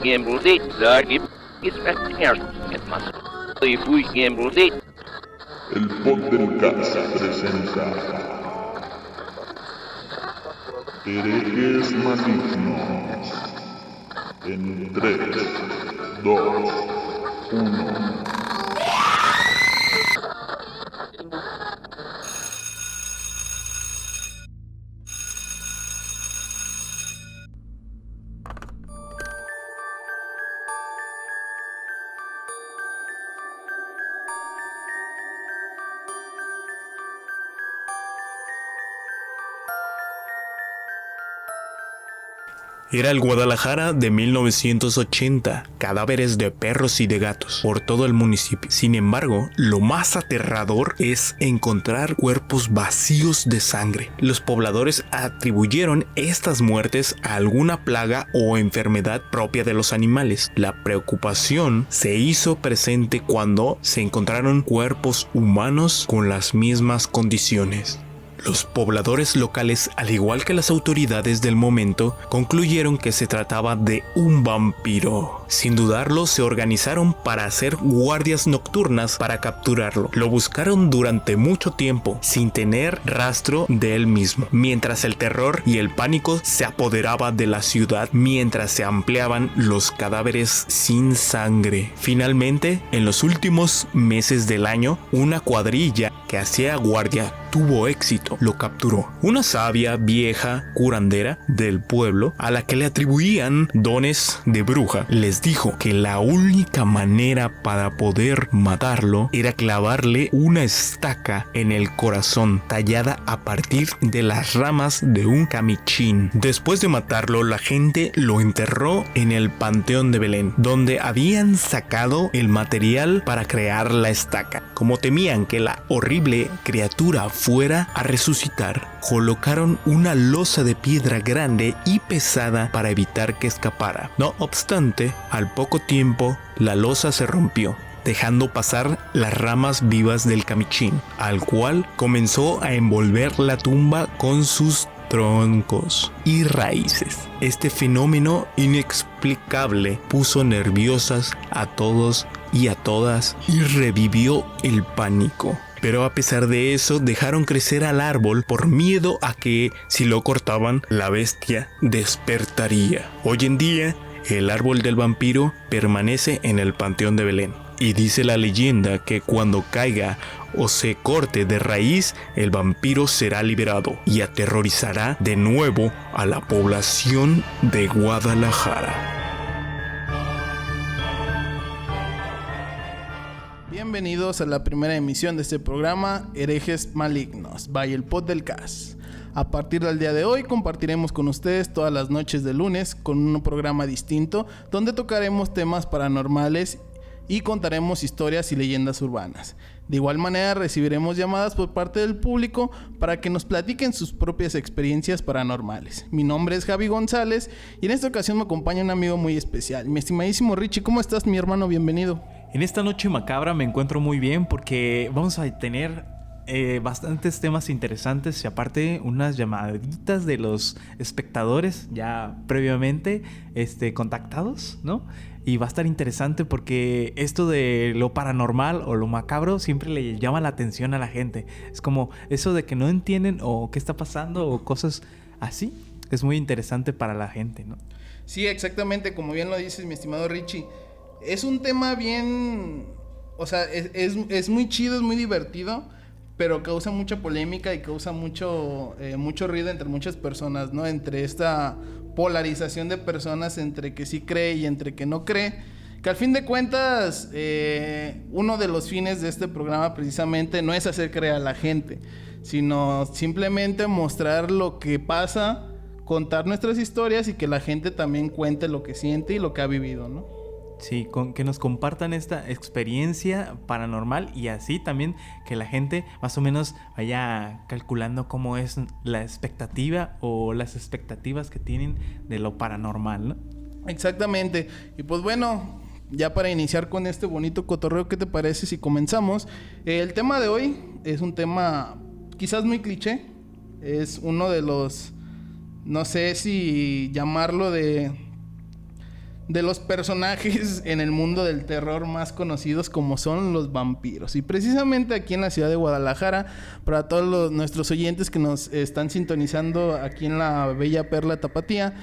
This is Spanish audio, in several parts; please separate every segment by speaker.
Speaker 1: El podcast presenta Herejes Malignos en 3, 2, 1.
Speaker 2: Era el Guadalajara de 1980, cadáveres de perros y de gatos por todo el municipio. Sin embargo, lo más aterrador es encontrar cuerpos vacíos de sangre. Los pobladores atribuyeron estas muertes a alguna plaga o enfermedad propia de los animales. La preocupación se hizo presente cuando se encontraron cuerpos humanos con las mismas condiciones. Los pobladores locales, al igual que las autoridades del momento, concluyeron que se trataba de un vampiro. Sin dudarlo, se organizaron para hacer guardias nocturnas para capturarlo. Lo buscaron durante mucho tiempo, sin tener rastro de él mismo, mientras el terror y el pánico se apoderaba de la ciudad, mientras se ampliaban los cadáveres sin sangre. Finalmente, en los últimos meses del año, una cuadrilla que hacía guardia tuvo éxito. Lo capturó una sabia vieja curandera del pueblo a la que le atribuían dones de bruja. Les dijo que la única manera para poder matarlo era clavarle una estaca en el corazón tallada a partir de las ramas de un camichín. Después de matarlo, la gente lo enterró en el Panteón de Belén, donde habían sacado el material para crear la estaca. Como temían que la horrible criatura fuera a resucitar, colocaron una losa de piedra grande y pesada para evitar que escapara. No obstante, al poco tiempo, la losa se rompió, dejando pasar las ramas vivas del camichín, al cual comenzó a envolver la tumba con sus troncos y raíces. Este fenómeno inexplicable puso nerviosas a todos y a todas y revivió el pánico. Pero a pesar de eso, dejaron crecer al árbol por miedo a que, si lo cortaban, la bestia despertaría. Hoy en día, el árbol del vampiro permanece en el Panteón de Belén. Y dice la leyenda que cuando caiga o se corte de raíz, el vampiro será liberado y aterrorizará de nuevo a la población de Guadalajara.
Speaker 3: Bienvenidos a la primera emisión de este programa Herejes Malignos, by el podcast. A partir del día de hoy compartiremos con ustedes todas las noches de lunes con un programa distinto donde tocaremos temas paranormales y contaremos historias y leyendas urbanas. De igual manera recibiremos llamadas por parte del público para que nos platiquen sus propias experiencias paranormales. Mi nombre es Javi González y en esta ocasión me acompaña un amigo muy especial. Mi estimadísimo Richie, ¿cómo estás, mi hermano? Bienvenido.
Speaker 2: En esta noche macabra me encuentro muy bien porque vamos a tener bastantes temas interesantes y aparte unas llamaditas de los espectadores ya previamente contactados, ¿no? Y va a estar interesante porque esto de lo paranormal o lo macabro siempre le llama la atención a la gente. Es como eso de que no entienden o qué está pasando o cosas así. Es muy interesante para la gente, ¿no?
Speaker 3: Sí, exactamente, como bien lo dices, mi estimado Richie. Es un tema bien... O sea, es muy chido, es muy divertido, pero causa mucha polémica y causa mucho ruido entre muchas personas, ¿no? Entre esta polarización de personas entre que sí cree y entre que no cree. Que al fin de cuentas, uno de los fines de este programa precisamente no es hacer creer a la gente, sino simplemente mostrar lo que pasa, contar nuestras historias y que la gente también cuente lo que siente y lo que ha vivido, ¿no?
Speaker 2: Sí, que nos compartan esta experiencia paranormal y así también que la gente más o menos vaya calculando cómo es la expectativa o las expectativas que tienen de lo paranormal, ¿no?
Speaker 3: Exactamente. Y pues bueno, ya para iniciar con este bonito cotorreo, ¿qué te parece si comenzamos? El tema de hoy es un tema quizás muy cliché. Es uno de los, no sé si llamarlo de de los personajes en el mundo del terror más conocidos como son los vampiros. Y precisamente aquí en la ciudad de Guadalajara, para todos nuestros oyentes que nos están sintonizando aquí en la bella perla Tapatía,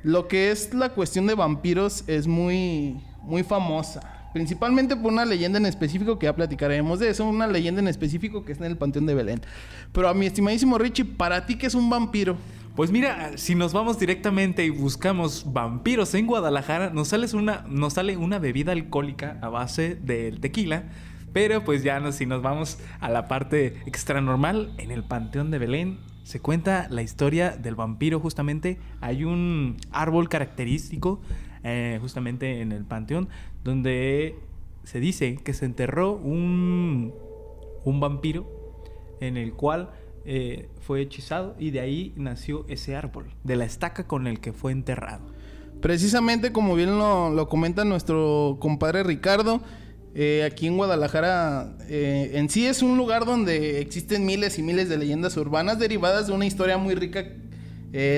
Speaker 3: lo que es la cuestión de vampiros es muy, muy famosa. Principalmente por una leyenda en específico que ya platicaremos de eso. Una leyenda en específico que está en el Panteón de Belén. Pero a mi estimadísimo Richie, ¿para ti qué es un vampiro?
Speaker 4: Pues mira, si nos vamos directamente y buscamos vampiros en Guadalajara, nos sale una bebida alcohólica a base del tequila. Pero pues si nos vamos a la parte extra normal, en el Panteón de Belén se cuenta la historia del vampiro. Justamente hay un árbol característico justamente en el panteón, donde se dice que se enterró un vampiro en el cual fue hechizado, y de ahí nació ese árbol, de la estaca con el que fue enterrado.
Speaker 3: Precisamente como bien lo comenta nuestro compadre Ricardo, aquí en Guadalajara en sí es un lugar donde existen miles y miles de leyendas urbanas derivadas de una historia muy rica,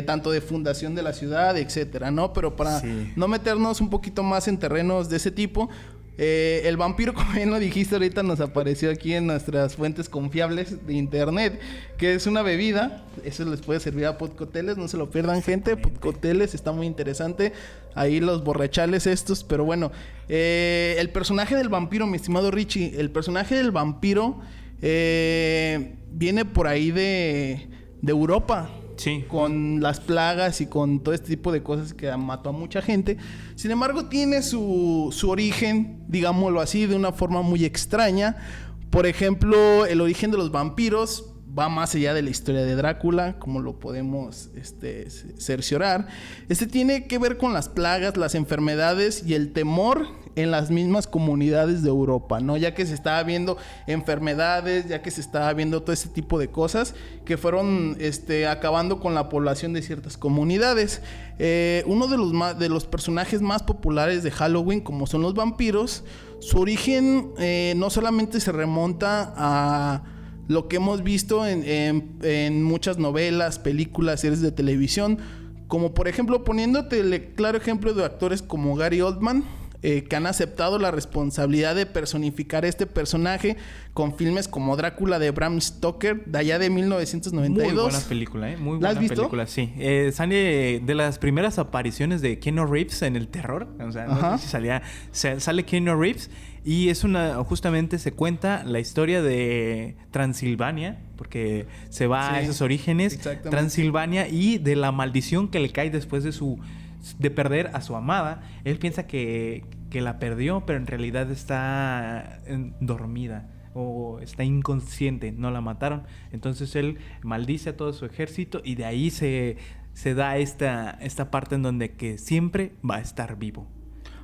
Speaker 3: tanto de fundación de la ciudad, etcétera, ¿no? Pero para no meternos un poquito más en terrenos de ese tipo, el vampiro, como bien lo dijiste ahorita, nos apareció aquí en nuestras fuentes confiables de internet, que es una bebida. Eso les puede servir a podcoteles, no se lo pierdan, gente. Podcoteles, está muy interesante. Ahí los borrachales estos, pero bueno. El personaje del vampiro, mi estimado Richie, el personaje del vampiro viene por ahí de Europa.
Speaker 4: Sí.
Speaker 3: Con las plagas y con todo este tipo de cosas que mató a mucha gente. Sin embargo, tiene su origen, digámoslo así, de una forma muy extraña. Por ejemplo, el origen de los vampiros va más allá de la historia de Drácula, como lo podemos cerciorar. Tiene que ver con las plagas, las enfermedades y el temor en las mismas comunidades de Europa, ¿no? Ya que se estaba viendo enfermedades, ya que se estaba viendo todo ese tipo de cosas que fueron acabando con la población de ciertas comunidades. Uno de los personajes más populares de Halloween, como son los vampiros, su origen no solamente se remonta a lo que hemos visto en muchas novelas, películas, series de televisión, como por ejemplo poniéndote el claro ejemplo de actores como Gary Oldman, que han aceptado la responsabilidad de personificar este personaje con filmes como Drácula de Bram Stoker, de allá de 1992.
Speaker 4: Muy buena película, Muy buena
Speaker 3: ¿La has visto?
Speaker 4: película, sí. Sale de las primeras apariciones de Keanu Reeves en el terror. O sea, no sé si sale Keanu Reeves, y es justamente se cuenta la historia de Transilvania, porque se va a esos orígenes, Transilvania, y de la maldición que le cae después de perder a su amada. Él piensa que la perdió, pero en realidad está dormida o está inconsciente, no la mataron. Entonces él maldice a todo su ejército, y de ahí se da esta parte en donde que siempre va a estar vivo.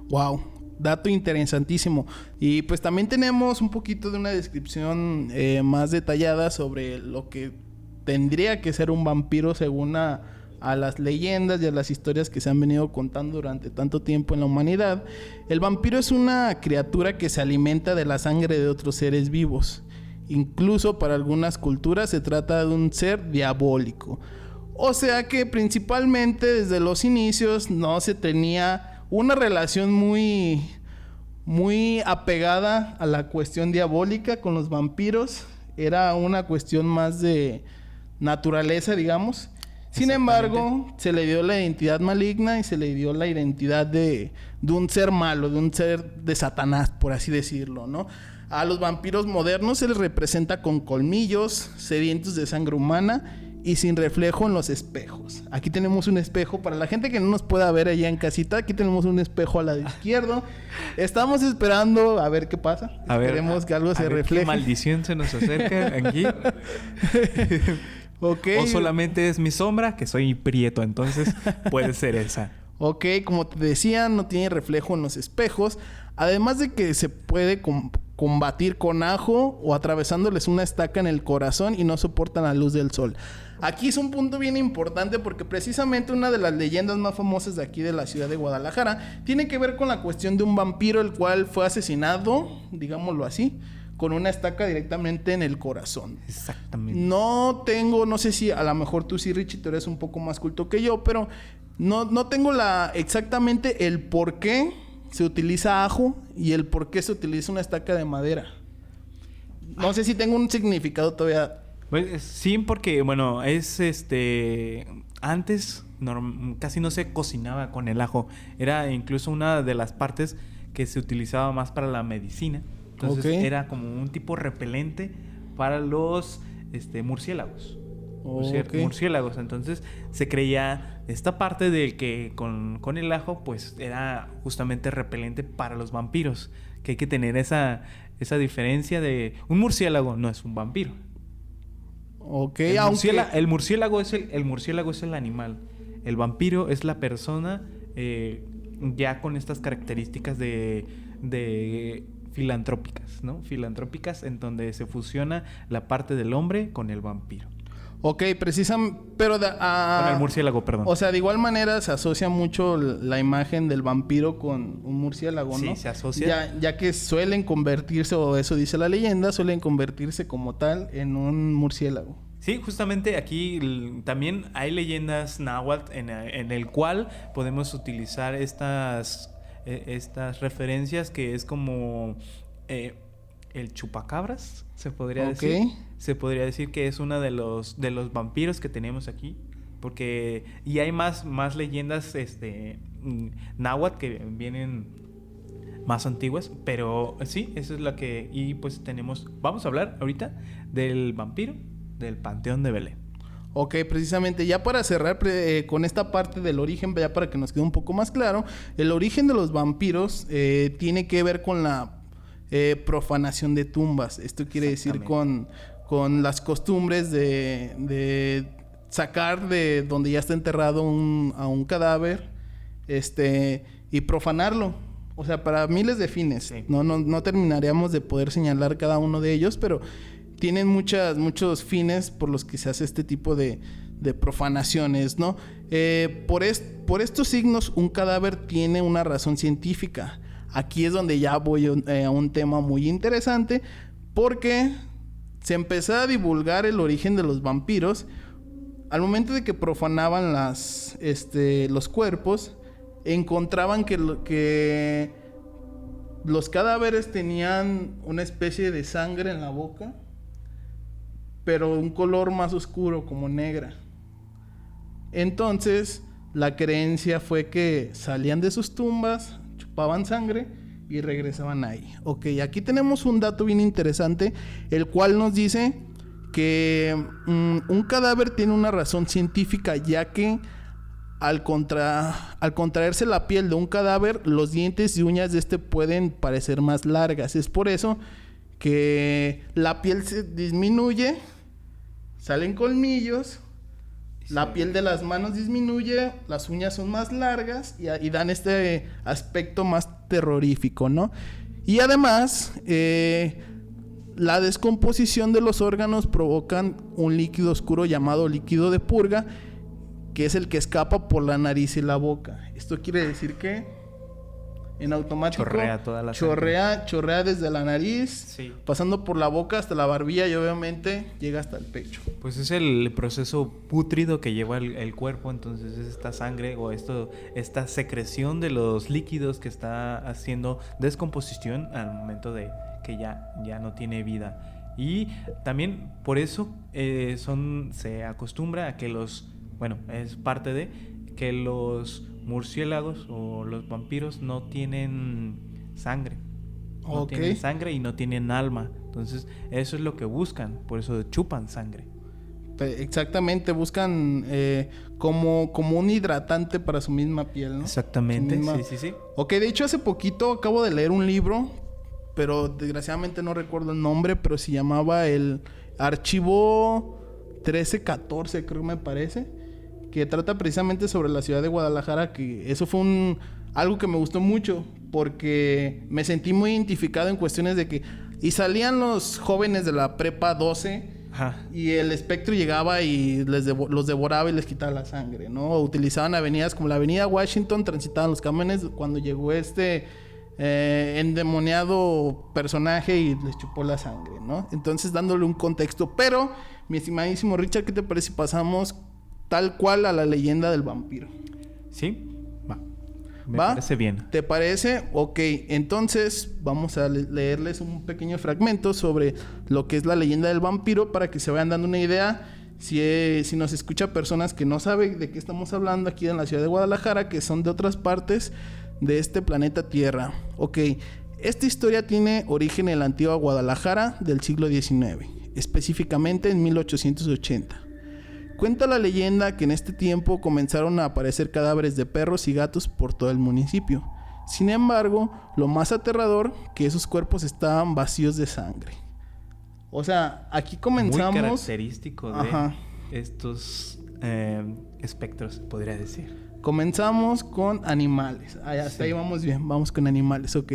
Speaker 3: Wow, dato interesantísimo. Y pues también tenemos un poquito de una descripción más detallada sobre lo que tendría que ser un vampiro según a las leyendas y a las historias que se han venido contando durante tanto tiempo en la humanidad. El vampiro es una criatura que se alimenta de la sangre de otros seres vivos. Incluso para algunas culturas se trata de un ser diabólico. O sea que principalmente desde los inicios no se tenía una relación muy, muy apegada a la cuestión diabólica con los vampiros. Era una cuestión más de naturaleza, digamos. Sin embargo, se le dio la identidad maligna y se le dio la identidad de un ser malo, de un ser de Satanás, por así decirlo, ¿no? A los vampiros modernos se les representa con colmillos, sedientos de sangre humana y sin reflejo en los espejos. Aquí tenemos un espejo. Para la gente que no nos pueda ver allá en casita, aquí tenemos un espejo al lado izquierdo. Estamos esperando a ver qué pasa. Esperemos que algo se refleje.
Speaker 4: ¿Qué maldición se nos acerca aquí?
Speaker 3: Okay.
Speaker 4: O solamente es mi sombra, que soy prieto, entonces puede ser esa.
Speaker 3: Ok, como te decía, no tiene reflejo en los espejos. Además de que se puede combatir con ajo o atravesándoles una estaca en el corazón y no soportan la luz del sol. Aquí es un punto bien importante porque precisamente una de las leyendas más famosas de aquí de la ciudad de Guadalajara tiene que ver con la cuestión de un vampiro el cual fue asesinado, digámoslo así, con una estaca directamente en el corazón.
Speaker 4: Exactamente.
Speaker 3: No sé si a lo mejor tú sí, Richie, tú eres un poco más culto que yo, pero no tengo exactamente el por qué se utiliza ajo y el por qué se utiliza una estaca de madera. No sé si tengo un significado todavía.
Speaker 4: Pues, sí, porque, bueno, es antes casi no se cocinaba con el ajo. Era incluso una de las partes que se utilizaba más para la medicina. Entonces era como un tipo repelente para los murciélagos. Murciélagos. Entonces se creía esta parte de que con el ajo pues era justamente repelente para los vampiros. Que hay que tener esa diferencia de... Un murciélago no es un vampiro.
Speaker 3: Ok,
Speaker 4: El murciélago es el animal. El vampiro es la persona ya con estas características de filantrópicas, ¿no? Filantrópicas, en donde se fusiona la parte del hombre con el vampiro.
Speaker 3: Ok, precisamente, pero
Speaker 4: con el murciélago, perdón.
Speaker 3: O sea, de igual manera se asocia mucho la imagen del vampiro con un murciélago, ¿no?
Speaker 4: Sí, se asocia.
Speaker 3: Ya que suelen convertirse, o eso dice la leyenda, suelen convertirse como tal en un murciélago.
Speaker 4: Sí, justamente aquí también hay leyendas náhuatl en el cual podemos utilizar estas referencias, que es como el chupacabras, se podría decir. Se podría decir que es uno de los vampiros que tenemos aquí, porque y hay más leyendas náhuatl que vienen más antiguas, pero sí, eso es la que... Y pues vamos a hablar ahorita del vampiro del Panteón de Belén.
Speaker 3: Ok, precisamente, ya para cerrar con esta parte del origen, ya para que nos quede un poco más claro, el origen de los vampiros tiene que ver con la profanación de tumbas. Esto quiere decir con las costumbres de sacar de donde ya está enterrado a un cadáver y profanarlo. O sea, para miles de fines. Sí. No terminaríamos de poder señalar cada uno de ellos, pero tienen muchos fines por los que se hace este tipo de profanaciones, ¿no? Por estos signos, un cadáver tiene una razón científica. Aquí es donde ya voy a un tema muy interesante, porque se empezó a divulgar el origen de los vampiros al momento de que profanaban los cuerpos. Encontraban que los cadáveres tenían una especie de sangre en la boca, pero un color más oscuro, como negra. Entonces, la creencia fue que salían de sus tumbas, chupaban sangre y regresaban ahí. Ok, aquí tenemos un dato bien interesante, el cual nos dice que un cadáver tiene una razón científica, ya que al contraerse la piel de un cadáver, los dientes y uñas de pueden parecer más largas. Es por eso que la piel se disminuye, salen colmillos, la piel de las manos disminuye, las uñas son más largas y dan este aspecto más terrorífico, ¿no? Y además, la descomposición de los órganos provocan un líquido oscuro llamado líquido de purga, que es el que escapa por la nariz y la boca. Esto quiere decir que en automático
Speaker 4: chorrea toda la
Speaker 3: chorrea desde la nariz,
Speaker 4: sí,
Speaker 3: pasando por la boca hasta la barbilla y obviamente llega hasta el pecho.
Speaker 4: Pues es el proceso pútrido que lleva el cuerpo. Entonces es esta sangre o esta secreción de los líquidos que está haciendo descomposición al momento de que ya no tiene vida. Y también por eso se acostumbra a que es parte de que los murciélagos o los vampiros no tienen sangre. No tienen sangre y no tienen alma. Entonces, eso es lo que buscan. Por eso chupan sangre.
Speaker 3: Exactamente, buscan como un hidratante para su misma piel, ¿no?
Speaker 4: Exactamente, sí.
Speaker 3: Ok, de hecho, hace poquito acabo de leer un libro, pero desgraciadamente no recuerdo el nombre, pero se llamaba el Archivo 1314, creo me parece, que trata precisamente sobre la ciudad de Guadalajara, que eso fue algo que me gustó mucho, porque me sentí muy identificado en cuestiones de que... Y salían los jóvenes de la prepa 12, ajá, y el espectro llegaba y los devoraba y les quitaba la sangre, ¿no? Utilizaban avenidas como la avenida Washington, transitaban los camiones. Cuando llegó endemoniado personaje y les chupó la sangre, ¿no? Entonces dándole un contexto. Pero, mi estimadísimo Richard, ¿qué te parece si pasamos tal cual a la leyenda del vampiro?
Speaker 4: Sí, me parece bien.
Speaker 3: ¿Te parece? Ok, entonces vamos a leerles un pequeño fragmento sobre lo que es la leyenda del vampiro para que se vayan dando una idea. Si nos escucha personas que no saben de qué estamos hablando aquí en la ciudad de Guadalajara, que son de otras partes de este planeta Tierra. Ok, esta historia tiene origen en la antigua Guadalajara del siglo XIX, específicamente en 1880. Cuenta la leyenda que en este tiempo comenzaron a aparecer cadáveres de perros y gatos por todo el municipio. Sin embargo, lo más aterrador, que esos cuerpos estaban vacíos de sangre. O sea, aquí comenzamos...
Speaker 4: Muy característico de estos espectros, podría decir.
Speaker 3: Comenzamos con animales. Hasta ahí vamos bien, vamos con animales, ok.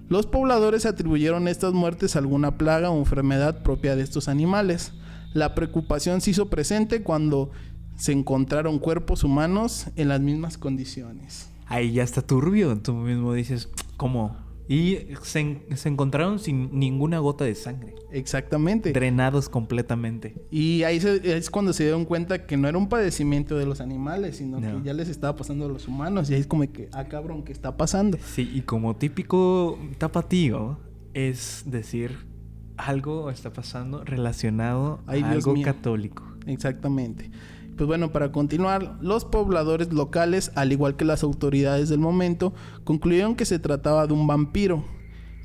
Speaker 3: Los pobladores atribuyeron estas muertes a alguna plaga o enfermedad propia de estos animales. La preocupación se hizo presente cuando se encontraron cuerpos humanos en las mismas condiciones.
Speaker 4: Ahí ya está turbio. Tú mismo dices, ¿cómo? Y se encontraron sin ninguna gota de sangre.
Speaker 3: Exactamente.
Speaker 4: Drenados completamente.
Speaker 3: Y ahí es cuando se dieron cuenta que no era un padecimiento de los animales, sino que ya les estaba pasando a los humanos. Y ahí es como que, cabrón, ¿qué está pasando?
Speaker 4: Sí, y como típico tapatío, es decir... algo está pasando relacionado a algo católico.
Speaker 3: Exactamente. Pues bueno, para continuar, los pobladores locales, al igual que las autoridades del momento, concluyeron que se trataba de un vampiro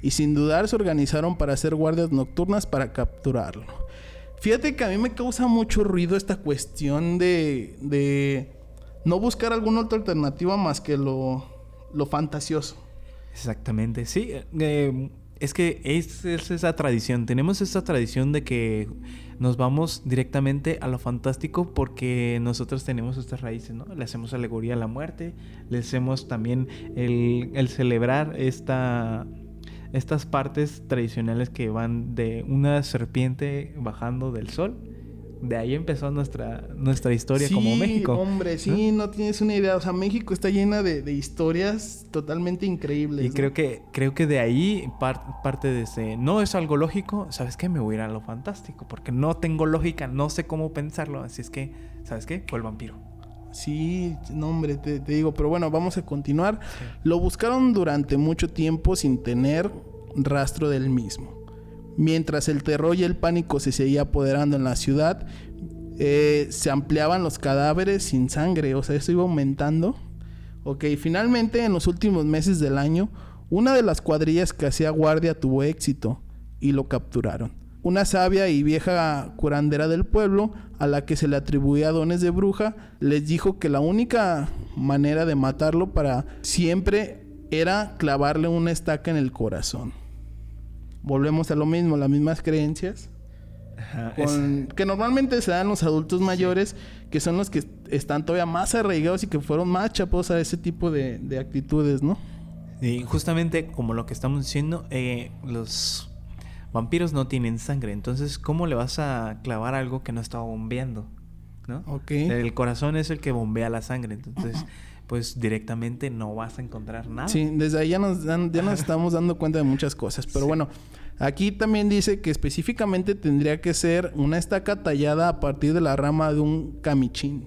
Speaker 3: y sin dudar se organizaron para hacer guardias nocturnas para capturarlo. Fíjate que a mí me causa mucho ruido esta cuestión de no buscar alguna otra alternativa más que lo fantasioso.
Speaker 4: Exactamente, sí. Es que es esa tradición. Tenemos esta tradición de que nos vamos directamente a lo fantástico porque nosotros tenemos estas raíces, ¿no? Le hacemos alegoría a la muerte, le hacemos también el celebrar estas partes tradicionales que van de una serpiente bajando del sol. De ahí empezó nuestra historia como México.
Speaker 3: Sí, hombre, sí, ¿no? Tienes una idea. O sea, México está llena de historias totalmente increíbles.
Speaker 4: Y creo que de ahí parte de ese... No es algo lógico, ¿sabes qué? Me voy a ir a lo fantástico. Porque no tengo lógica, no sé cómo pensarlo. Así es que, ¿sabes qué? Fue el vampiro.
Speaker 3: Sí, no, hombre, te digo. Pero bueno, vamos a continuar. Sí. Lo buscaron durante mucho tiempo sin tener rastro del mismo. Mientras el terror y el pánico se seguía apoderando en la ciudad, se ampliaban los cadáveres sin sangre. O sea, eso iba aumentando. Ok, finalmente, en los últimos meses del año, una de las cuadrillas que hacía guardia tuvo éxito y lo capturaron. Una sabia y vieja curandera del pueblo, a la que se le atribuía dones de bruja, les dijo que la única manera de matarlo para siempre era clavarle una estaca en el corazón. Volvemos a lo mismo, las mismas creencias. Ajá, que normalmente se dan los adultos mayores, que son los que están todavía más arraigados y que fueron más chapos a ese tipo de actitudes, ¿no?
Speaker 4: Y justamente como lo que estamos diciendo, los vampiros no tienen sangre. Entonces, ¿cómo le vas a clavar algo que no está bombeando? ¿No?
Speaker 3: Okay.
Speaker 4: El corazón es el que bombea la sangre. Entonces... pues directamente no vas a encontrar nada.
Speaker 3: Sí, desde ahí ya nos estamos dando cuenta de muchas cosas. Pero bueno, aquí también dice que específicamente tendría que ser una estaca tallada a partir de la rama de un camichín.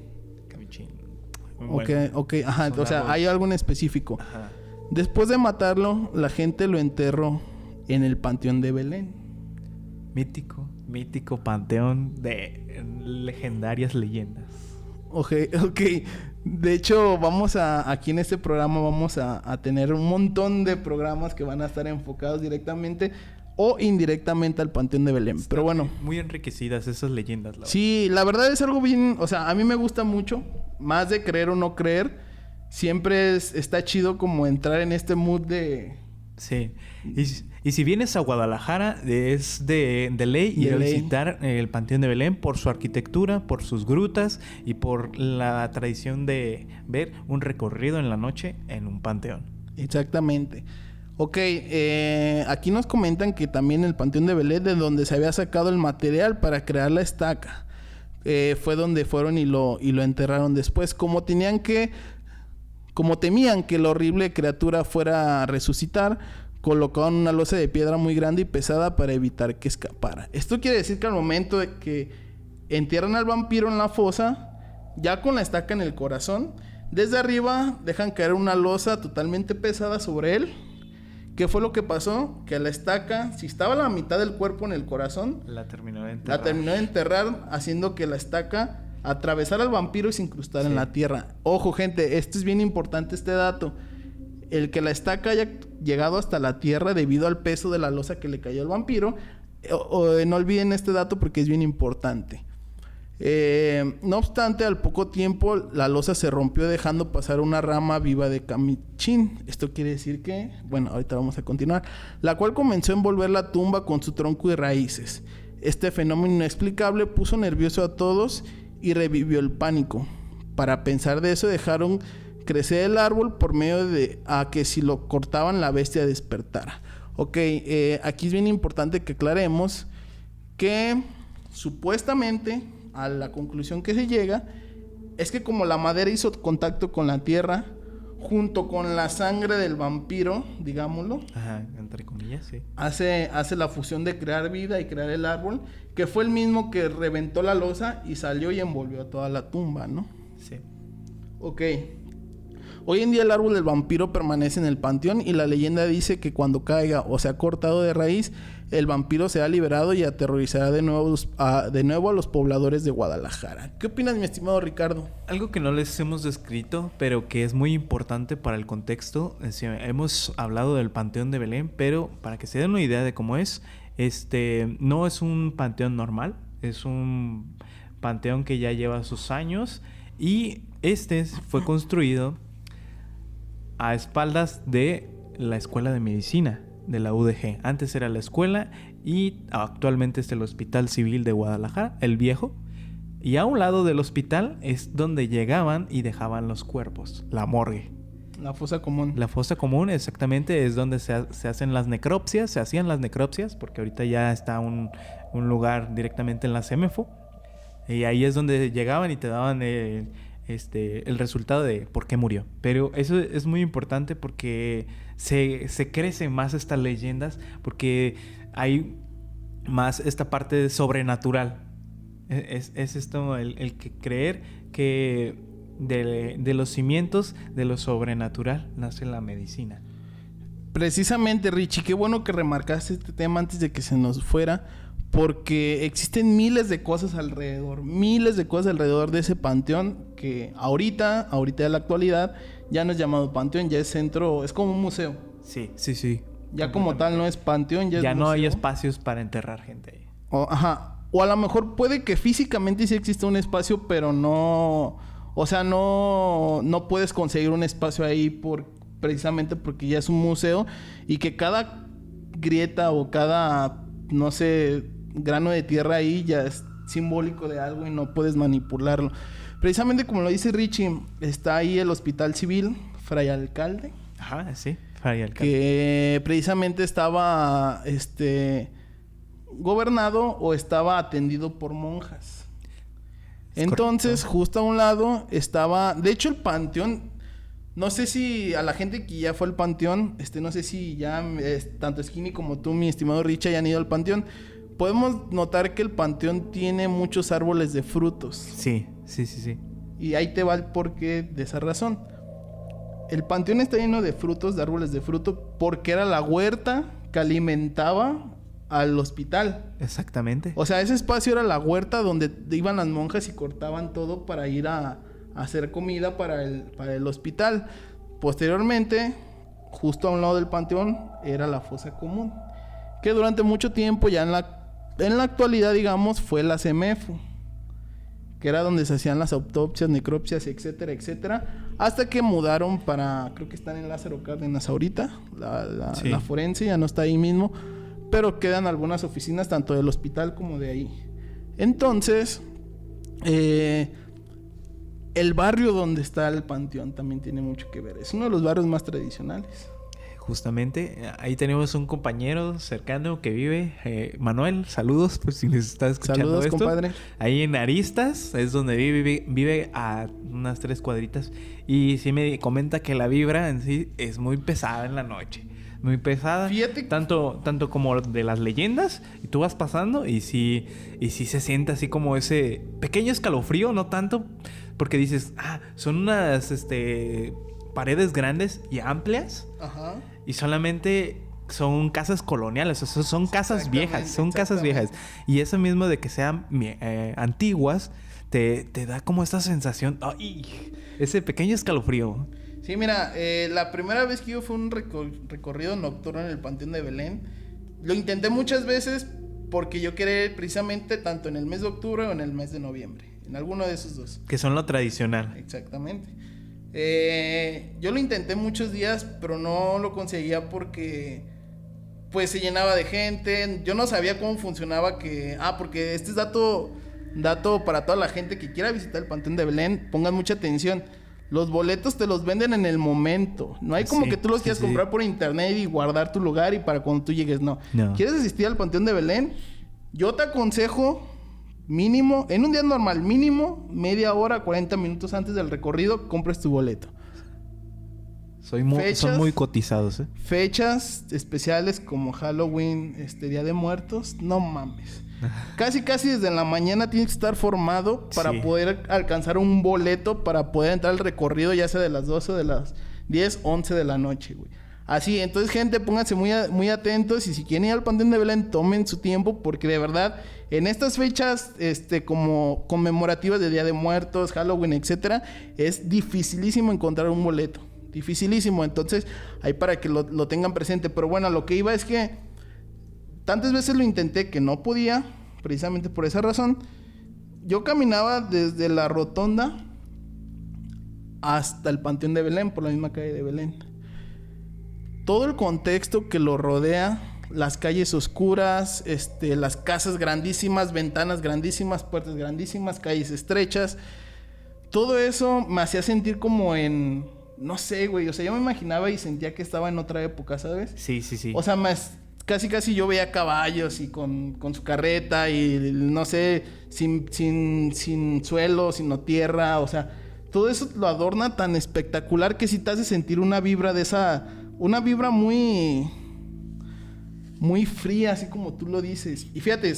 Speaker 3: Bueno. Ok, ajá. O sea, hay algo en específico. Ajá. Después de matarlo, la gente lo enterró en el Panteón de Belén.
Speaker 4: Mítico panteón de legendarias leyendas.
Speaker 3: Ok. De hecho, aquí en este programa vamos a tener un montón de programas que van a estar enfocados directamente o indirectamente al Panteón de Belén. Pero bueno.
Speaker 4: Muy enriquecidas esas leyendas.
Speaker 3: Sí, la verdad es algo bien... O sea, a mí me gusta mucho. Más de creer o no creer. Siempre está chido como entrar en este mood de...
Speaker 4: Sí. Y si vienes a Guadalajara, es de ley ir a visitar el Panteón de Belén por su arquitectura, por sus grutas y por la tradición de ver un recorrido en la noche en un panteón.
Speaker 3: Exactamente. Ok, aquí nos comentan que también el Panteón de Belén, de donde se había sacado el material para crear la estaca, fue donde fueron y lo enterraron después. Como tenían que Como temían que la horrible criatura fuera a resucitar, colocaron una losa de piedra muy grande y pesada para evitar que escapara. Esto quiere decir que al momento de que entierran al vampiro en la fosa, ya con la estaca en el corazón, desde arriba dejan caer una losa totalmente pesada sobre él. ¿Qué fue lo que pasó? Que la estaca, si estaba la mitad del cuerpo en el corazón,
Speaker 4: La terminó de
Speaker 3: enterrar, haciendo que la estaca atravesara al vampiro y se incrustara en la tierra. Ojo, gente, esto es bien importante, este dato. El que la estaca haya llegado hasta la tierra debido al peso de la losa que le cayó al vampiro. No olviden este dato porque es bien importante. No obstante, al poco tiempo la losa se rompió dejando pasar una rama viva de camichín. Esto quiere decir que, bueno, ahorita vamos a continuar, la cual comenzó a envolver la tumba con su tronco y raíces. Este fenómeno inexplicable puso nervioso a todos y revivió el pánico. Para pensar de eso, dejaron crecer el árbol por medio de a que si lo cortaban la bestia despertara. Ok, aquí es bien importante que aclaremos que supuestamente a la conclusión que se llega es que como la madera hizo contacto con la tierra junto con la sangre del vampiro, digámoslo,
Speaker 4: Ajá, entre comillas, sí.
Speaker 3: hace la fusión de crear vida y crear el árbol, que fue el mismo que reventó la losa y salió y envolvió a toda la tumba, ¿no?
Speaker 4: Sí.
Speaker 3: Ok. Hoy en día el árbol del vampiro permanece en el panteón y la leyenda dice que cuando caiga o sea cortado de raíz, el vampiro será liberado y aterrorizará de nuevo a los pobladores de Guadalajara. ¿Qué opinas, mi estimado Ricardo?
Speaker 4: Algo que no les hemos descrito, pero que es muy importante para el contexto. Hemos hablado del Panteón de Belén, pero para que se den una idea de cómo es, no es un panteón normal, es un panteón que ya lleva sus años y fue construido a espaldas de la Escuela de Medicina de la UDG. Antes era la escuela y actualmente es el Hospital Civil de Guadalajara, el viejo. Y a un lado del hospital es donde llegaban y dejaban los cuerpos, la morgue.
Speaker 3: La fosa común.
Speaker 4: La fosa común, exactamente, es donde se hacen las necropsias, se hacían las necropsias, porque ahorita ya está un lugar directamente en la CEMEFO. Y ahí es donde llegaban y te daban el resultado de por qué murió. Pero eso es muy importante porque se crecen más estas leyendas, porque hay más esta parte sobrenatural. Es esto el que creer que de los cimientos de lo sobrenatural nace la medicina.
Speaker 3: Precisamente, Richie, qué bueno que remarcaste este tema antes de que se nos fuera, porque existen miles de cosas alrededor de ese panteón que ahorita en la actualidad ya no es llamado panteón, ya es centro, es como un museo.
Speaker 4: Sí.
Speaker 3: Ya como tal no es panteón, ya es
Speaker 4: no
Speaker 3: museo.
Speaker 4: Hay espacios para enterrar gente ahí.
Speaker 3: O a lo mejor puede que físicamente sí exista un espacio, pero no, o sea, no puedes conseguir un espacio ahí precisamente porque ya es un museo y que cada grieta o cada, no sé, grano de tierra ahí ya es simbólico de algo y no puedes manipularlo. Precisamente como lo dice Richie, está ahí el Hospital Civil Fray Alcalde.
Speaker 4: Ajá, sí, Fray Alcalde.
Speaker 3: Que precisamente estaba gobernado o estaba atendido por monjas. Entonces, correcto. Justo a un lado estaba, de hecho el panteón, no sé si a la gente que ya fue al panteón, no sé si ya tanto Skinny como tú, mi estimado Richard, ya han ido al panteón. Podemos notar que el panteón tiene muchos árboles de frutos.
Speaker 4: Sí.
Speaker 3: Y ahí te va el porqué de esa razón. El panteón está lleno de frutos, de árboles de fruto, porque era la huerta que alimentaba al hospital.
Speaker 4: Exactamente.
Speaker 3: O sea, ese espacio era la huerta donde iban las monjas y cortaban todo para ir a hacer comida para el hospital. Posteriormente, justo a un lado del panteón, era la fosa común, que durante mucho tiempo, ya en la actualidad, digamos, fue la CEMEFO, que era donde se hacían las autopsias, necropsias, etcétera, etcétera, hasta que mudaron creo que están en Lázaro Cárdenas ahorita, la forense ya no está ahí mismo, pero quedan algunas oficinas tanto del hospital como de ahí. Entonces, el barrio donde está el panteón también tiene mucho que ver. Es uno de los barrios más tradicionales.
Speaker 4: Justamente, ahí tenemos un compañero cercano que vive, Manuel, saludos, pues si les está escuchando.
Speaker 3: Saludos,
Speaker 4: esto.
Speaker 3: Compadre.
Speaker 4: Ahí en Aristas es donde vive a unas 3 cuadritas. Y sí me comenta que la vibra en sí es muy pesada en la noche. Muy pesada.
Speaker 3: Fíjate.
Speaker 4: Tanto como de las leyendas. Y tú vas pasando y sí se siente así como ese pequeño escalofrío. No tanto porque dices, son unas paredes grandes y amplias. Ajá. Y solamente son casas coloniales, o sea, son casas viejas, Y eso mismo de que sean antiguas, te da como esta sensación, ¡ay! Ese pequeño escalofrío.
Speaker 3: Sí, mira, la primera vez que yo fui a un recorrido nocturno en el Panteón de Belén, lo intenté muchas veces porque yo quería ir precisamente tanto en el mes de octubre o en el mes de noviembre, en alguno de esos dos.
Speaker 4: Que son lo tradicional.
Speaker 3: Exactamente. Yo lo intenté muchos días, pero no lo conseguía porque pues se llenaba de gente. Yo no sabía cómo funcionaba porque este es dato para toda la gente que quiera visitar el Panteón de Belén. Pongan mucha atención. Los boletos te los venden en el momento. No hay como que tú los quieras comprar por internet y guardar tu lugar y para cuando tú llegues, no. ¿Quieres asistir al Panteón de Belén? Yo te aconsejo mínimo, en un día normal, mínimo media hora, 40 minutos antes del recorrido, compres tu boleto.
Speaker 4: Son muy cotizados, ¿eh?
Speaker 3: Fechas especiales como Halloween, Día de Muertos, no mames. Casi desde la mañana tienes que estar formado para poder alcanzar un boleto, para poder entrar al recorrido, ya sea de las 12 o de las 10, 11 de la noche, güey. Así, entonces, gente, pónganse muy atentos y si quieren ir al Panteón de Belén, tomen su tiempo porque de verdad, en estas fechas, como conmemorativas de Día de Muertos, Halloween, etcétera, es dificilísimo encontrar un boleto. Dificilísimo. Entonces, ahí para que lo tengan presente. Pero bueno, lo que iba es que tantas veces lo intenté que no podía, precisamente por esa razón. Yo caminaba desde la rotonda hasta el Panteón de Belén, por la misma calle de Belén. Todo el contexto que lo rodea, las calles oscuras, las casas grandísimas, ventanas grandísimas, puertas grandísimas, calles estrechas. Todo eso me hacía sentir como en... No sé, güey. O sea, yo me imaginaba y sentía que estaba en otra época, ¿sabes?
Speaker 4: Sí.
Speaker 3: O sea, casi yo veía caballos y con su carreta y no sé, sin suelo, sino tierra. O sea, todo eso lo adorna tan espectacular que sí te hace sentir una vibra de esa... Una vibra muy fría, así como tú lo dices. Y fíjate,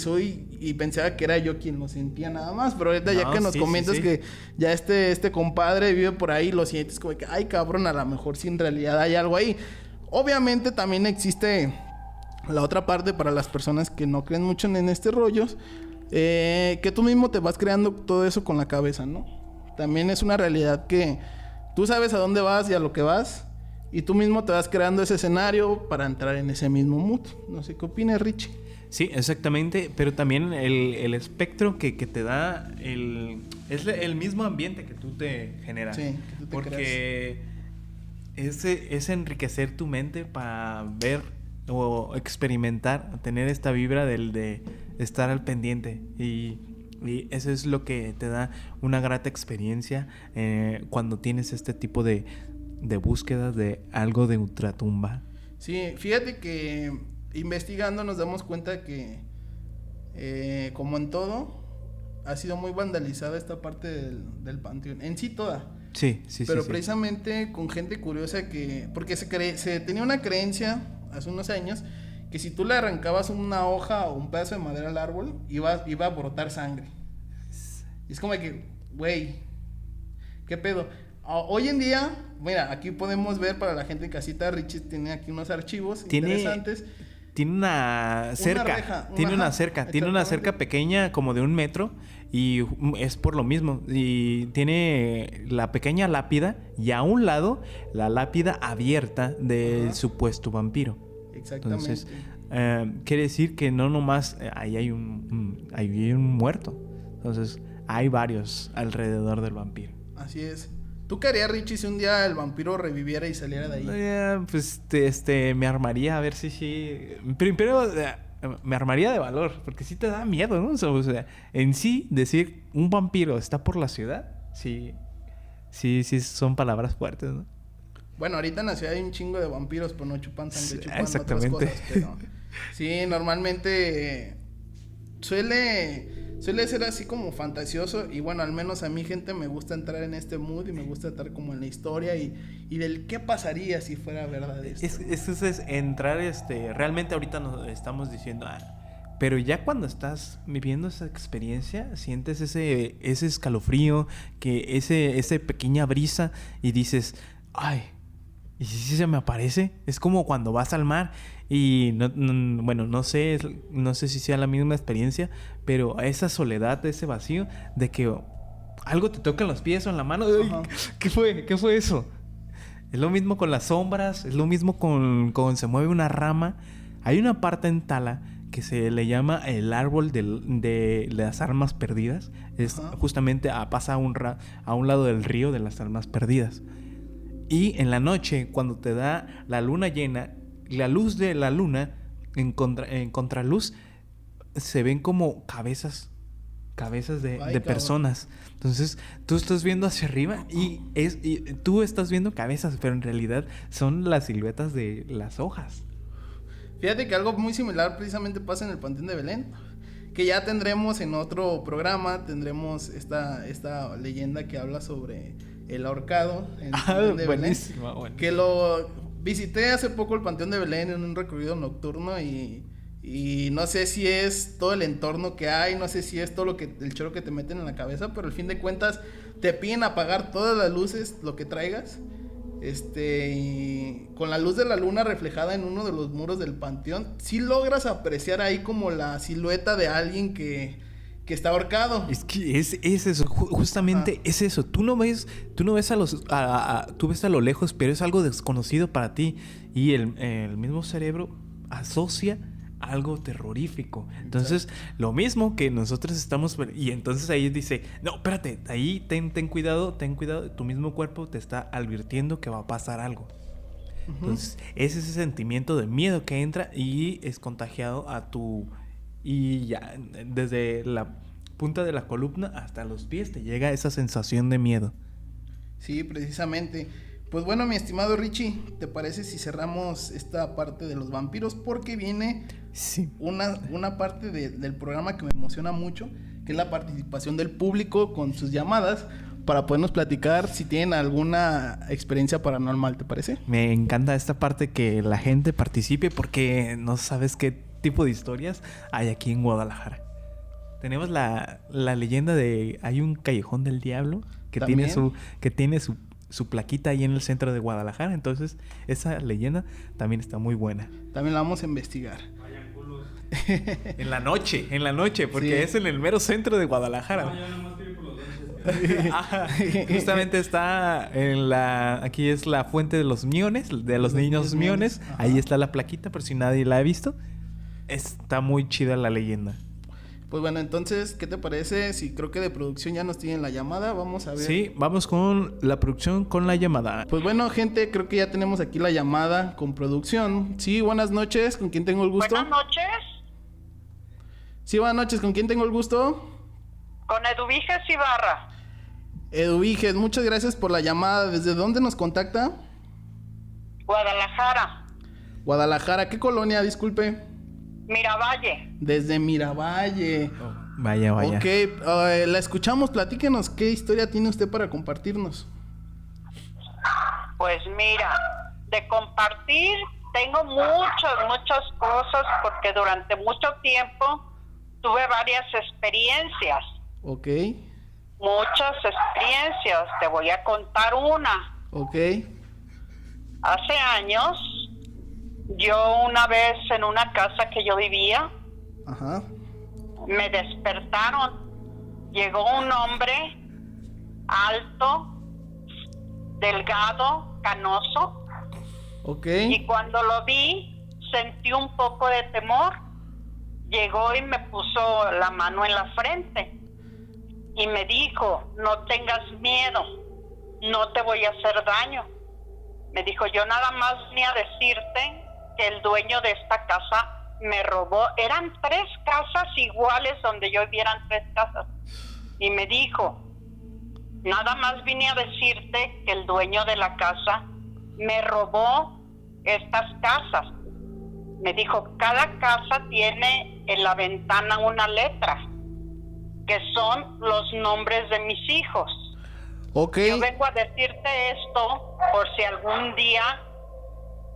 Speaker 3: y pensaba que era yo quien lo sentía nada más. Pero ahorita ya que nos comentas que ya este compadre vive por ahí, lo sientes como que, ay cabrón, a lo mejor sí en realidad hay algo ahí. Obviamente también existe la otra parte para las personas que no creen mucho en este rollo. Que tú mismo te vas creando todo eso con la cabeza, ¿no? También es una realidad que tú sabes a dónde vas y a lo que vas. Y tú mismo te vas creando ese escenario para entrar en ese mismo mood. No sé qué opinas, Richie.
Speaker 4: Sí, exactamente. Pero también el espectro que te da es el mismo ambiente que tú te generas. Sí, que tú te porque es enriquecer tu mente para ver o experimentar, tener esta vibra de estar al pendiente. Y eso es lo que te da una grata experiencia cuando tienes este tipo de búsqueda de algo de ultratumba. Sí,
Speaker 3: fíjate que investigando nos damos cuenta que como en todo ha sido muy vandalizada esta parte del panteón, en sí toda.
Speaker 4: Sí.
Speaker 3: Pero precisamente con gente curiosa porque se tenía una creencia hace unos años que si tú le arrancabas una hoja o un pedazo de madera al árbol iba a brotar sangre. Y es como que, güey, ¿qué pedo? Hoy en día, mira, aquí podemos ver para la gente en casita, Richie tiene aquí unos archivos interesantes.
Speaker 4: Tiene una cerca. Tiene una cerca pequeña como de 1 metro y es por lo mismo. Y tiene la pequeña lápida y a un lado la lápida abierta del supuesto vampiro.
Speaker 3: Exactamente.
Speaker 4: Entonces, quiere decir que no nomás ahí hay un muerto. Entonces, hay varios alrededor del vampiro.
Speaker 3: Así es. ¿Tú qué harías, Richie, si un día el vampiro reviviera y saliera de ahí?
Speaker 4: Pues me armaría a ver si sí. Primero me armaría de valor, porque sí te da miedo, ¿no? O sea, en sí decir un vampiro está por la ciudad, sí son palabras fuertes, ¿no?
Speaker 3: Bueno, ahorita en la ciudad hay un chingo de vampiros, pero no chupan sangre, chupan
Speaker 4: exactamente.
Speaker 3: otras cosas, pero sí, normalmente suele suele ser así como fantasioso. Y bueno, al menos a mí, gente, me gusta entrar en este mood y me gusta estar como en la historia y del qué pasaría si fuera verdad esto.
Speaker 4: Es entrar, realmente ahorita nos estamos diciendo, pero ya cuando estás viviendo esa experiencia, sientes ese escalofrío, que ese pequeña brisa y dices, ay, ¿y si se me aparece? Es como cuando vas al mar y bueno, no sé si sea la misma experiencia, pero esa soledad, ese vacío de que algo te toca en los pies o en la mano. Ay, ¿qué fue eso? Es lo mismo con las sombras, es lo mismo con se mueve una rama. Hay una parte en Tala que se le llama el árbol de las almas perdidas. Es justamente pasa a un lado del río de las almas perdidas. Y en la noche, cuando te da la luna llena, la luz de la luna en contraluz, se ven como cabezas de personas. Entonces tú estás viendo hacia arriba y tú estás viendo cabezas, pero en realidad son las siluetas de las hojas.
Speaker 3: Fíjate que algo muy similar precisamente pasa en el Panteón de Belén, que ya tendremos en otro programa, tendremos esta leyenda que habla sobre el ahorcado en el Panteón de Belén, que lo visité hace poco el Panteón de Belén en un recorrido nocturno y no sé si es todo el entorno que hay, no sé si es todo el choro que te meten en la cabeza, pero al fin de cuentas te piden apagar todas las luces, lo que traigas, y con la luz de la luna reflejada en uno de los muros del panteón, sí logras apreciar ahí como la silueta de alguien que está ahorcado.
Speaker 4: Es que es eso, justamente es eso. Tú no ves tú ves a lo lejos, pero es algo desconocido para ti y el mismo cerebro asocia algo terrorífico. Entonces, lo mismo que nosotros estamos... Y entonces ahí dice, no, espérate, ahí ten cuidado, tu mismo cuerpo te está advirtiendo que va a pasar algo. Entonces, es ese sentimiento de miedo que entra y es contagiado a tu... Y ya, desde la punta de la columna hasta los pies te llega esa sensación de miedo.
Speaker 3: Sí, precisamente. Pues bueno, mi estimado Richie, ¿te parece si cerramos esta parte de los vampiros? Porque viene una parte del programa que me emociona mucho, que es la participación del público con sus llamadas para podernos platicar si tienen alguna experiencia paranormal, ¿te parece?
Speaker 4: Me encanta esta parte que la gente participe porque no sabes qué tipo de historias hay aquí en Guadalajara. Tenemos la leyenda de... Hay un callejón del diablo que tiene su plaquita ahí en el centro de Guadalajara. Entonces, esa leyenda también está muy buena.
Speaker 3: También la vamos a investigar.
Speaker 4: En la noche, porque es en el mero centro de Guadalajara. Justamente está aquí es la fuente de los miones, de los niños miones. Ahí está la plaquita, por si nadie la ha visto. Está muy chida la leyenda.
Speaker 3: Pues bueno, entonces, ¿qué te parece? Si creo que de producción ya nos tienen la llamada, vamos a ver.
Speaker 4: Sí, vamos con la producción, con la llamada.
Speaker 3: Pues bueno, gente, creo que ya tenemos aquí la llamada con producción. Sí, buenas noches, ¿con quién tengo el gusto?
Speaker 5: Buenas noches.
Speaker 3: Sí, buenas noches, ¿con quién tengo el gusto?
Speaker 5: Con Eduviges Ibarra.
Speaker 3: Eduviges, muchas gracias por la llamada. ¿Desde dónde nos contacta?
Speaker 5: Guadalajara.
Speaker 3: Guadalajara, ¿qué colonia? Disculpe.
Speaker 5: Miravalle.
Speaker 3: Desde Miravalle.
Speaker 4: Oh, vaya.
Speaker 3: Ok, la escuchamos, platíquenos, ¿qué historia tiene usted para compartirnos?
Speaker 5: Pues mira, de compartir tengo muchas cosas porque durante mucho tiempo tuve varias experiencias.
Speaker 3: Ok.
Speaker 5: Muchas experiencias, te voy a contar una.
Speaker 3: Ok.
Speaker 5: Hace años, yo una vez en una casa que yo vivía, me despertaron. Llegó un hombre alto, delgado, canoso.
Speaker 3: Ok.
Speaker 5: Y cuando lo vi, sentí un poco de temor. Llegó y me puso la mano en la frente y me dijo, no tengas miedo, no te voy a hacer daño. Me dijo, yo nada más vine a decirte que el dueño de esta casa me robó. Eran 3 casas iguales donde yo vivía, eran 3 casas. Y me dijo, nada más vine a decirte que el dueño de la casa me robó estas casas. Me dijo, cada casa tiene en la ventana una letra. que son los nombres de mis hijos.
Speaker 3: Ok.
Speaker 5: Yo vengo a decirte esto por si algún día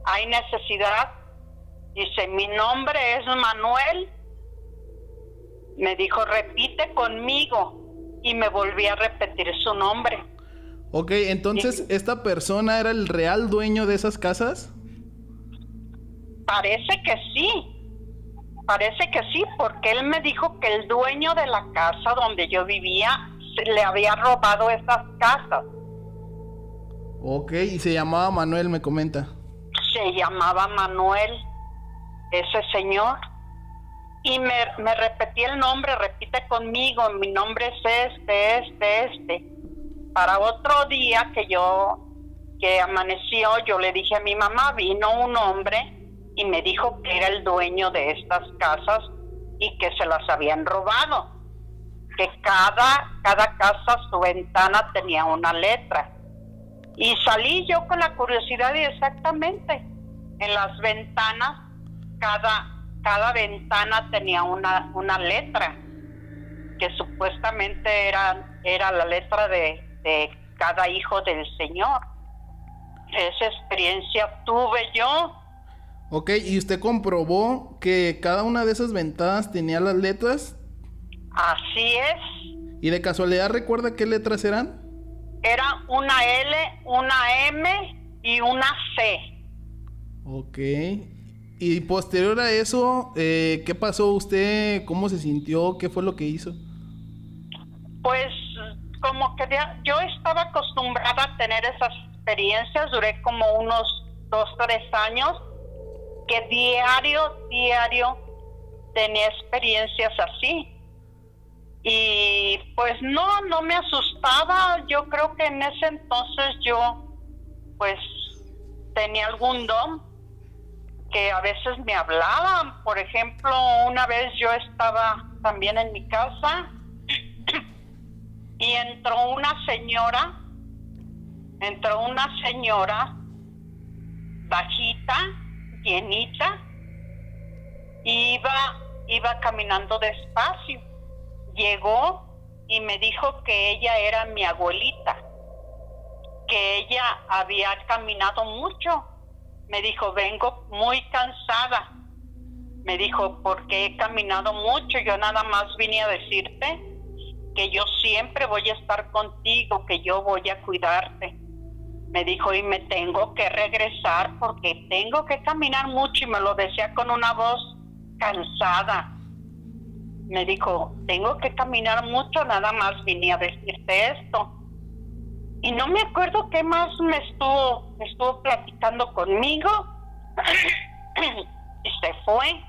Speaker 5: hay necesidad. Dice, mi nombre es Manuel. Me dijo, repite conmigo. Y me volví a repetir su nombre.
Speaker 3: Ok, entonces, ¿esta persona era el real dueño de esas casas?
Speaker 5: Parece que sí. Parece que sí, porque él me dijo que el dueño de la casa donde yo vivía le había robado esas casas.
Speaker 3: Ok, y se llamaba Manuel, me comenta.
Speaker 5: Se llamaba Manuel, ese señor. Y me repetí el nombre, repite conmigo, mi nombre es este. Para otro día que amaneció, yo le dije a mi mamá, vino un hombre y me dijo que era el dueño de estas casas y que se las habían robado. Que cada casa, su ventana tenía una letra. Y salí yo con la curiosidad y exactamente, en las ventanas, cada ventana tenía una letra, que supuestamente era la letra de cada hijo del Señor. Esa experiencia tuve yo.
Speaker 3: Ok, ¿y usted comprobó que cada una de esas ventanas tenía las letras?
Speaker 5: Así es.
Speaker 3: ¿Y de casualidad recuerda qué letras eran?
Speaker 5: Era una L, una M y una C.
Speaker 3: Ok. Y posterior a eso, ¿qué pasó usted? ¿Cómo se sintió? ¿Qué fue lo que hizo?
Speaker 5: Pues como que yo estaba acostumbrada a tener esas experiencias. Duré como unos 2-3 años que diario tenía experiencias así. Y pues no me asustaba. Yo creo que en ese entonces yo pues tenía algún don, que a veces me hablaban. Por ejemplo, una vez yo estaba también en mi casa y entró una señora bajita, llenita, y iba caminando despacio. Llegó y me dijo que ella era mi abuelita, que ella había caminado mucho. Me dijo, vengo muy cansada. Me dijo, porque he caminado mucho. Yo nada más vine a decirte que yo siempre voy a estar contigo, que yo voy a cuidarte. Me dijo, y me tengo que regresar porque tengo que caminar mucho. Y me lo decía con una voz cansada. Me dijo, tengo que caminar mucho, nada más vine a decirte esto. Y no me acuerdo qué más me estuvo platicando conmigo. Y se fue.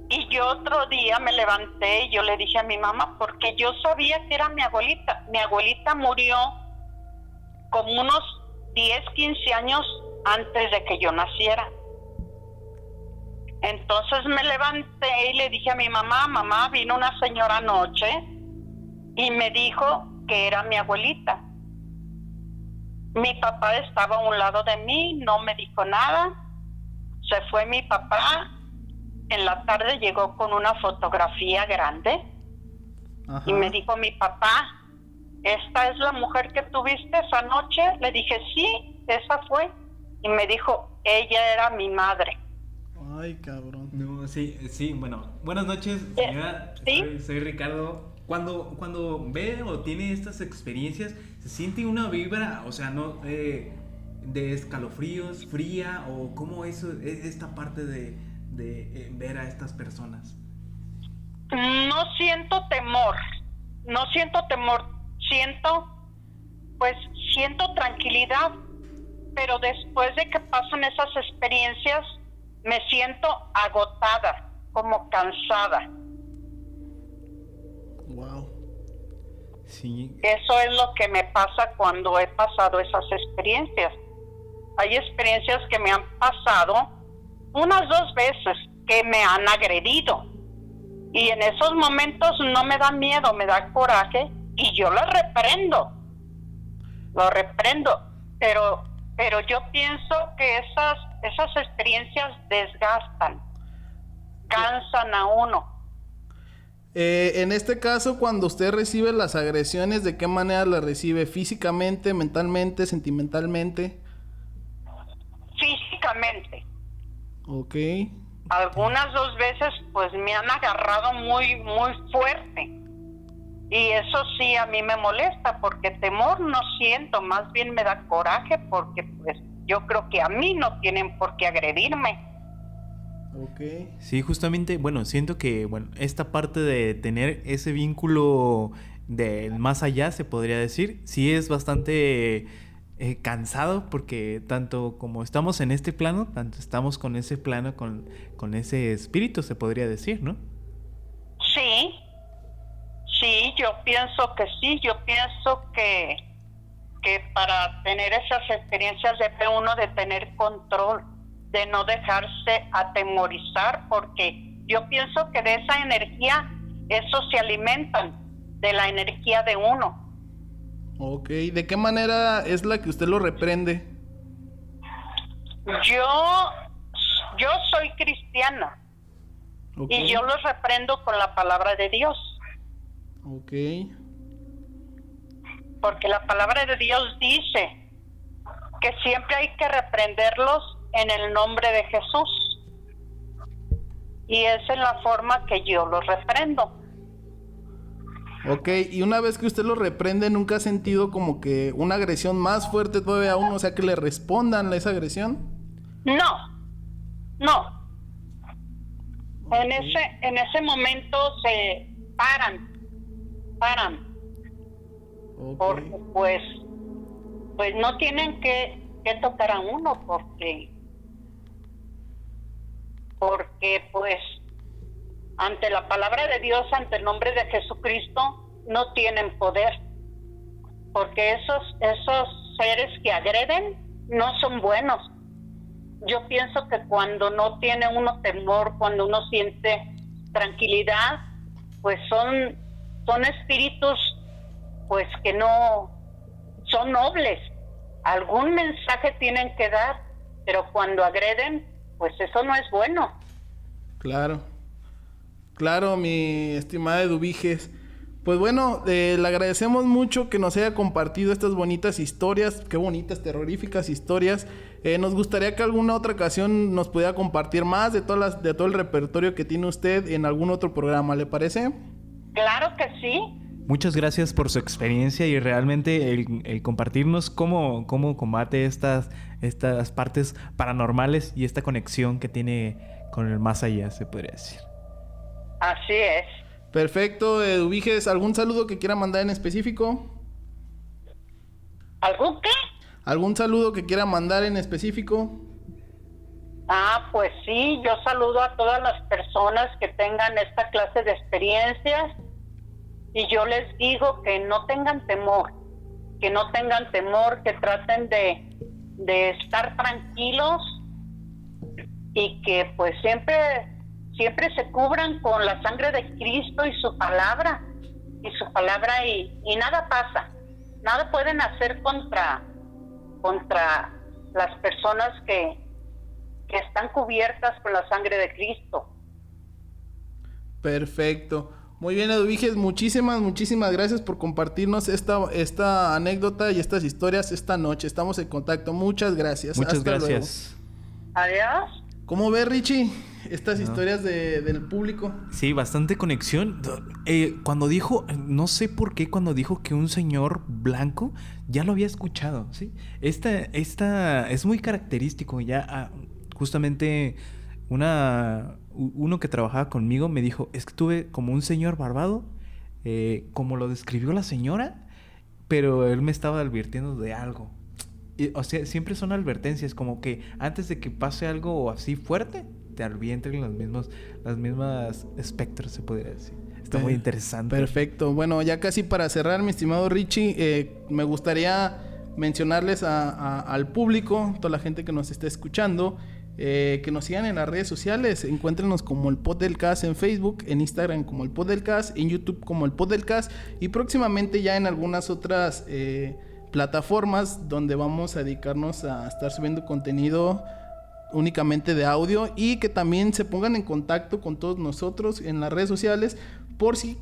Speaker 5: Y yo otro día me levanté y yo le dije a mi mamá, porque yo sabía que era mi abuelita. Mi abuelita murió como unos 10-15 años antes de que yo naciera. Entonces me levanté y le dije a mi mamá, mamá, vino una señora anoche y me dijo que era mi abuelita. Mi papá estaba a un lado de mí, no me dijo nada. Se fue mi papá. En la tarde llegó con una fotografía grande. Ajá. Y me dijo mi papá, ¿esta es la mujer que tuviste esa noche? Le dije, sí, esa fue. Y me dijo, ella era mi madre.
Speaker 3: Ay, cabrón.
Speaker 4: No, sí, bueno. Buenas noches, señora.
Speaker 5: ¿Sí?
Speaker 4: Soy Ricardo. Cuando ve o tiene estas experiencias, ¿se siente una vibra, o sea, no de escalofríos, fría, o cómo es esta parte de ver a estas personas?
Speaker 5: No siento temor, siento tranquilidad, pero después de que pasan esas experiencias, me siento agotada, como cansada.
Speaker 3: Wow.
Speaker 4: Sí.
Speaker 5: Eso es lo que me pasa cuando he pasado esas experiencias. Hay experiencias que me han pasado unas 2 veces que me han agredido. Y en esos momentos no me da miedo, me da coraje y yo lo reprendo. Pero yo pienso que esas experiencias desgastan, cansan a uno.
Speaker 3: En este caso, cuando usted recibe las agresiones, ¿de qué manera las recibe? ¿Físicamente, mentalmente, sentimentalmente?
Speaker 5: Físicamente.
Speaker 3: Ok.
Speaker 5: Algunas 2 veces pues me han agarrado muy, muy fuerte. Y eso sí a mí me molesta, porque temor no siento, más bien me da coraje, porque pues yo creo que a mí no tienen por qué agredirme.
Speaker 3: Ok.
Speaker 4: Sí, justamente, bueno, siento que, bueno, esta parte de tener ese vínculo del más allá, se podría decir, sí es bastante cansado, porque tanto como estamos en este plano, tanto estamos con ese plano, con ese espíritu, se podría decir, ¿no?
Speaker 5: Sí, yo pienso que sí, yo pienso que para tener esas experiencias debe uno de tener control, de no dejarse atemorizar, porque yo pienso que de esa energía, esos se alimentan de la energía de uno.
Speaker 3: Ok, ¿de qué manera es la que usted lo reprende?
Speaker 5: Yo soy cristiana.
Speaker 3: Okay.
Speaker 5: Y yo los reprendo con la palabra de Dios.
Speaker 3: Ok.
Speaker 5: Porque la palabra de Dios dice que siempre hay que reprenderlos en el nombre de Jesús. Y esa es la forma que yo los reprendo.
Speaker 3: Ok, y una vez que usted lo reprende, ¿nunca ha sentido como que una agresión más fuerte todavía a uno? O sea, que le respondan a esa agresión.
Speaker 5: No. Okay. En ese momento se paran. Okay. Porque pues no tienen que tocar a uno, porque pues ante la palabra de Dios, ante el nombre de Jesucristo, no tienen poder, porque esos seres que agreden no son buenos. Yo pienso que cuando no tiene uno temor, cuando uno siente tranquilidad, pues son espíritus pues que no son nobles. Algún mensaje tienen que dar, pero cuando agreden, pues eso no es bueno.
Speaker 3: Claro, mi estimada Eduviges. Pues bueno, le agradecemos mucho que nos haya compartido estas bonitas historias, qué bonitas, terroríficas historias. Nos gustaría que alguna otra ocasión nos pudiera compartir más de todo el repertorio que tiene usted en algún otro programa, ¿le parece?
Speaker 5: Claro que sí.
Speaker 4: Muchas gracias por su experiencia y realmente el compartirnos cómo combate estas partes paranormales y esta conexión que tiene con el más allá, se podría decir.
Speaker 5: Así es.
Speaker 3: Perfecto, Eduviges, ¿algún saludo que quiera mandar en específico?
Speaker 5: ¿Algún qué?
Speaker 3: ¿Algún saludo que quiera mandar en específico?
Speaker 5: Pues sí, yo saludo a todas las personas que tengan esta clase de experiencias y yo les digo que no tengan temor, que traten de estar tranquilos y que pues siempre se cubran con la sangre de Cristo y su palabra y nada pasa, nada pueden hacer contra las personas que están cubiertas con la sangre de Cristo.
Speaker 3: Perfecto. Muy bien, Eduviges, muchísimas gracias por compartirnos esta anécdota y estas historias esta noche. Estamos en contacto. Muchas gracias.
Speaker 4: Muchas
Speaker 3: Hasta
Speaker 4: gracias.
Speaker 5: Luego. Adiós.
Speaker 3: ¿Cómo ves, Richie, estas historias del público?
Speaker 4: Sí, bastante conexión. Cuando dijo, no sé por qué, cuando dijo que un señor blanco, ya lo había escuchado, ¿sí? Esta es muy característico. Ya justamente uno que trabajaba conmigo me dijo, es que tuve como un señor barbado, como lo describió la señora, pero él me estaba advirtiendo de algo. O sea, siempre son advertencias, como que antes de que pase algo así fuerte, te advierten las mismas espectros, se podría decir. Está muy interesante.
Speaker 3: Perfecto. Bueno, ya casi para cerrar, mi estimado Richie, me gustaría mencionarles al público, toda la gente que nos está escuchando, que nos sigan en las redes sociales. Encuéntrenos como el Pod del Cas en Facebook, en Instagram como el Pod del Cas, en YouTube como el Pod del Cas y próximamente ya en algunas otras plataformas donde vamos a dedicarnos a estar subiendo contenido únicamente de audio y que también se pongan en contacto con todos nosotros en las redes sociales por si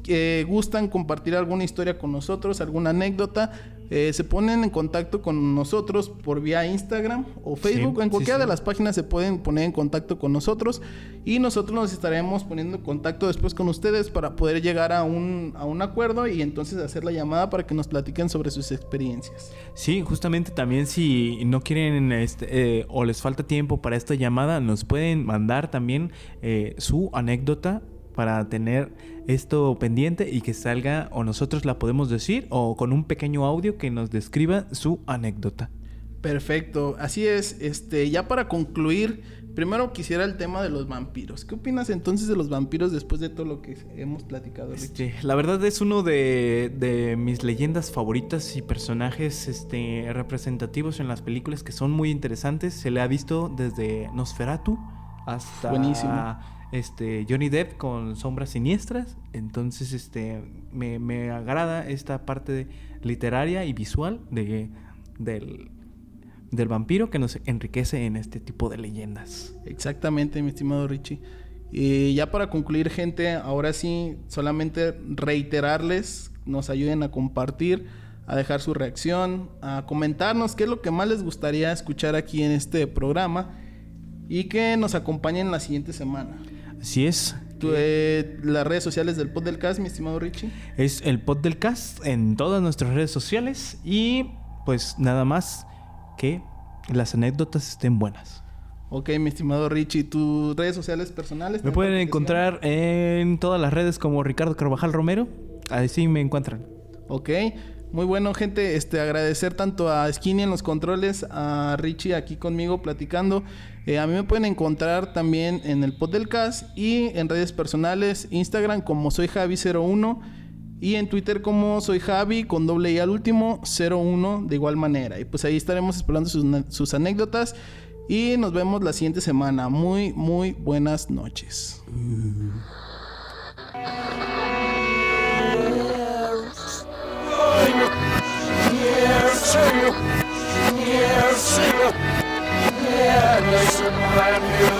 Speaker 3: gustan compartir alguna historia con nosotros, alguna anécdota. Se ponen en contacto con nosotros por vía Instagram o Facebook. En cualquiera de las páginas se pueden poner en contacto con nosotros y nosotros nos estaremos poniendo en contacto después con ustedes para poder llegar a un acuerdo y entonces hacer la llamada para que nos platiquen sobre sus experiencias.
Speaker 4: Sí, justamente también si no quieren o les falta tiempo para esta llamada, nos pueden mandar también su anécdota para tener esto pendiente y que salga, o nosotros la podemos decir, o con un pequeño audio que nos describa su anécdota.
Speaker 3: Perfecto, así es. Ya para concluir, primero quisiera el tema de los vampiros. ¿Qué opinas entonces de los vampiros después de todo lo que hemos platicado, Richie?
Speaker 4: La verdad es uno de mis leyendas favoritas y personajes representativos en las películas que son muy interesantes. Se le ha visto desde Nosferatu hasta
Speaker 3: buenísimo.
Speaker 4: Johnny Depp con Sombras Siniestras. Entonces me agrada esta parte literaria y visual del vampiro que nos enriquece en este tipo de leyendas.
Speaker 3: Exactamente, mi estimado Richie. Y ya para concluir, gente, ahora sí, solamente reiterarles, nos ayuden a compartir, a dejar su reacción, a comentarnos qué es lo que más les gustaría escuchar aquí en este programa y que nos acompañen la siguiente semana.
Speaker 4: Así es.
Speaker 3: Las redes sociales del podcast, mi estimado Richie.
Speaker 4: Es el podcast en todas nuestras redes sociales y pues nada más que las anécdotas estén buenas.
Speaker 3: Ok, mi estimado Richie, ¿tus redes sociales personales?
Speaker 4: Me pueden encontrar en todas las redes como Ricardo Carvajal Romero. Así me encuentran.
Speaker 3: Ok, muy bueno, gente. Agradecer tanto a Skinny en los controles, a Richie aquí conmigo platicando. A mí me pueden encontrar también en el podcast y en redes personales, Instagram como soy Javi01 y en Twitter como soy Javi con doble I al último 01 de igual manera. Y pues ahí estaremos esperando sus anécdotas y nos vemos la siguiente semana. Muy, muy buenas noches.
Speaker 6: Yeah, listen,